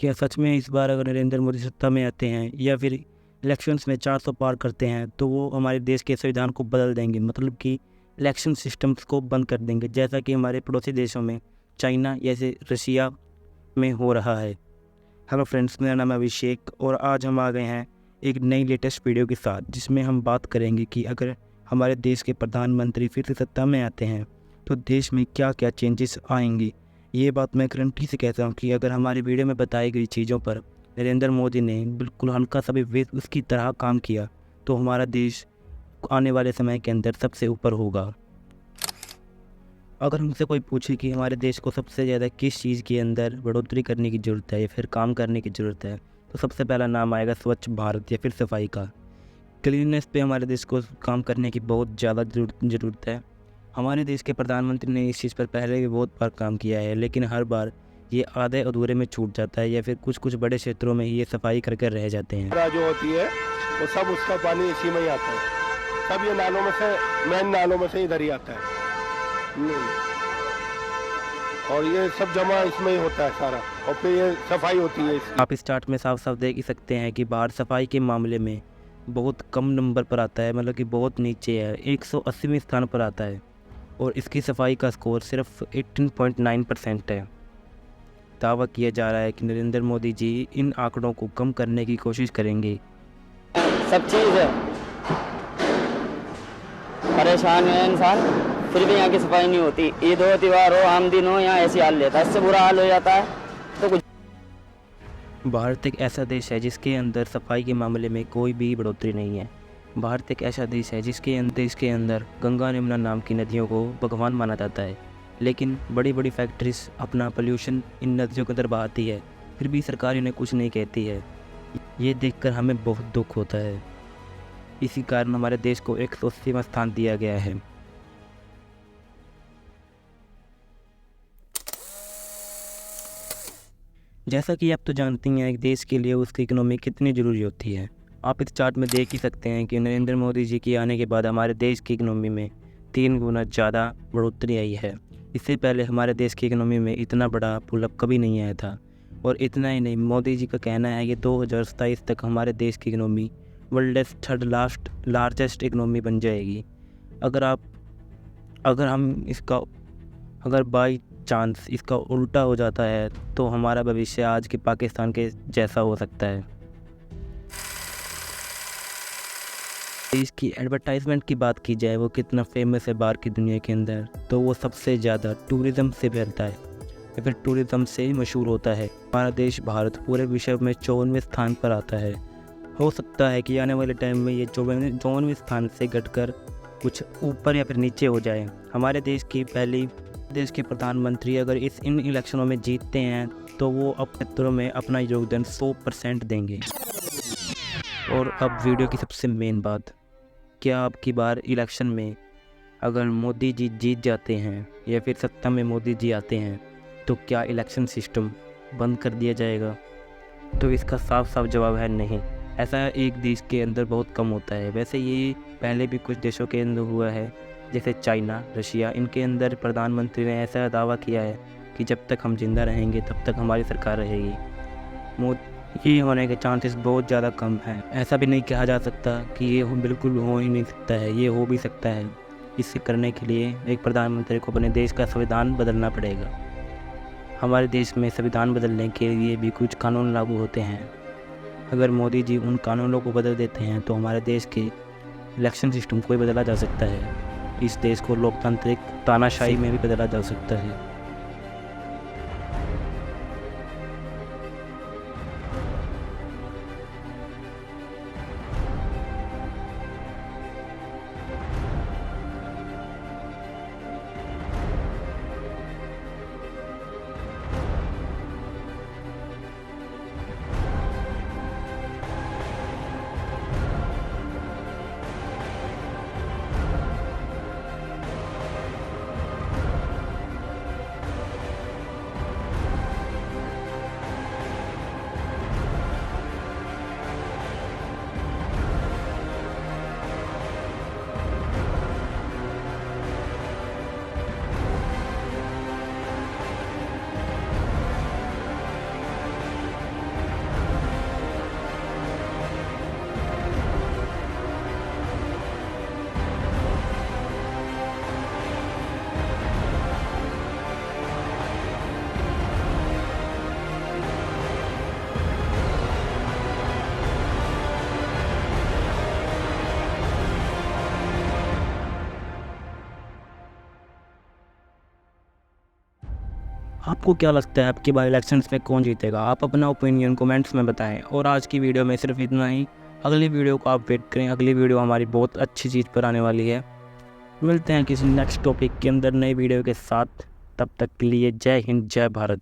क्या सच में इस बार अगर नरेंद्र मोदी सत्ता में आते हैं या फिर इलेक्शंस में 400 पार करते हैं तो वो हमारे देश के संविधान को बदल देंगे, मतलब कि इलेक्शन सिस्टम्स को बंद कर देंगे, जैसा कि हमारे पड़ोसी देशों में चाइना जैसे रशिया में हो रहा है। हेलो फ्रेंड्स, मेरा नाम है अभिषेक और आज हम आ गए हैं एक नई लेटेस्ट वीडियो के साथ, जिसमें हम बात करेंगे कि अगर हमारे देश के प्रधानमंत्री फिर से सत्ता में आते हैं तो देश में क्या क्या चेंजेस आएंगे। ये बात मैं गारंटी से कहता हूँ कि अगर हमारी वीडियो में बताई गई चीज़ों पर नरेंद्र मोदी ने बिल्कुल हल्का सा भी उसकी तरह काम किया तो हमारा देश आने वाले समय के अंदर सबसे ऊपर होगा। अगर हमसे कोई पूछे कि हमारे देश को सबसे ज़्यादा किस चीज़ के अंदर बढ़ोतरी करने की ज़रूरत है या फिर काम करने की ज़रूरत है, तो सबसे पहला नाम आएगा स्वच्छ भारत या फिर सफाई का। क्लीननेस पे हमारे देश को काम करने की बहुत ज़्यादा ज़रूरत है। हमारे देश के प्रधानमंत्री ने इस चीज़ पर पहले भी बहुत बार काम किया है, लेकिन हर बार ये आधे अधूरे में छूट जाता है या फिर कुछ बड़े क्षेत्रों में ही ये सफाई करके रह जाते हैं। जो होती है वो सब उसका पानी इसी में ही आता है, सब ये नालों में से, मेन नालों में से इधर ही आता है और ये सब जमा इसमें ही होता है सारा, और फिर ये सफाई होती है इसकी। आप इस चार्ट में साफ साफ देख ही सकते हैं कि बाहर सफाई के मामले में बहुत कम नंबर पर आता है, मतलब कि बहुत नीचे है, 180वें स्थान पर आता है और इसकी सफाई का स्कोर सिर्फ 18.9% है। दावा किया जा रहा है कि नरेंद्र मोदी जी इन आंकड़ों को कम करने की कोशिश करेंगे। सब चीज़ है, परेशान है इंसान, फिर भी यहाँ की सफाई नहीं होती। ईद हो, त्यौहार हो, आम दिन हो, यहाँ ऐसी हाल रहता है, इससे बुरा हाल हो जाता है। तो कुछ भारत एक ऐसा देश है जिसके अंदर सफाई के मामले में कोई भी बढ़ोतरी नहीं है। भारत एक ऐसा देश है जिसके अंदर गंगा यमुना नाम की नदियों को भगवान माना जाता है, लेकिन बड़ी बड़ी फैक्ट्रीज अपना पोल्यूशन इन नदियों के अंदर बहाती है, फिर भी सरकार इन्हें कुछ नहीं कहती है। ये देखकर हमें बहुत दुख होता है। इसी कारण हमारे देश को 180वां स्थान दिया गया है। जैसा कि आप तो जानती हैं एक देश के लिए उसकी इकोनॉमी कितनी ज़रूरी होती है। आप इस चार्ट में देख ही सकते हैं कि नरेंद्र मोदी जी के आने के बाद हमारे देश की इकोनॉमी में 3 गुना ज़्यादा बढ़ोतरी आई है। इससे पहले हमारे देश की इकोनॉमी में इतना बड़ा पुलअप कभी नहीं आया था। और इतना ही नहीं, मोदी जी का कहना है कि 2027 तक हमारे देश की economy world 3rd largest economy बन जाएगी। अगर बाई चांस इसका उल्टा हो जाता है तो हमारा भविष्य आज के पाकिस्तान के जैसा हो सकता है। इसकी एडवर्टाइजमेंट की बात की जाए, वो कितना फेमस है बाहर की दुनिया के अंदर, तो वो सबसे ज़्यादा टूरिज़्म से फैलता है या फिर टूरिज़्म से मशहूर होता है। हमारा देश भारत पूरे विश्व में 54वें स्थान पर आता है। हो सकता है कि आने वाले टाइम में ये 54वें स्थान से घटकर कुछ ऊपर या फिर नीचे हो जाए। हमारे देश के प्रधानमंत्री अगर इन इलेक्शनों में जीतते हैं तो वो अपने क्षेत्रों में अपना योगदान 100% देंगे। और अब वीडियो की सबसे मेन बात, क्या अब की बार इलेक्शन में अगर मोदी जी जीत जाते हैं या फिर सत्ता में मोदी जी आते हैं तो क्या इलेक्शन सिस्टम बंद कर दिया जाएगा? तो इसका साफ साफ जवाब है नहीं। ऐसा एक देश के अंदर बहुत कम होता है। वैसे ये पहले भी कुछ देशों के अंदर हुआ है, जैसे चाइना, रशिया। इनके अंदर प्रधानमंत्री ने ऐसा दावा किया है कि जब तक हम जिंदा रहेंगे तब तक हमारी सरकार रहेगी। ये होने के चांसेस बहुत ज़्यादा कम हैं। ऐसा भी नहीं कहा जा सकता कि ये बिल्कुल हो ही नहीं सकता है, ये हो भी सकता है। इसे करने के लिए एक प्रधानमंत्री को अपने देश का संविधान बदलना पड़ेगा। हमारे देश में संविधान बदलने के लिए भी कुछ कानून लागू होते हैं। अगर मोदी जी उन कानूनों को बदल देते हैं तो हमारे देश के इलेक्शन सिस्टम को भी बदला जा सकता है। इस देश को लोकतांत्रिक तानाशाही में भी बदला जा सकता है। आपको क्या लगता है आपके बार इलेक्शंस में कौन जीतेगा? आप अपना ओपिनियन कमेंट्स में बताएं। और आज की वीडियो में सिर्फ इतना ही। अगली वीडियो को आप वेट करें, अगली वीडियो हमारी बहुत अच्छी चीज़ पर आने वाली है। मिलते हैं किसी नेक्स्ट टॉपिक के अंदर नई वीडियो के साथ। तब तक के लिए जय हिंद, जय भारत।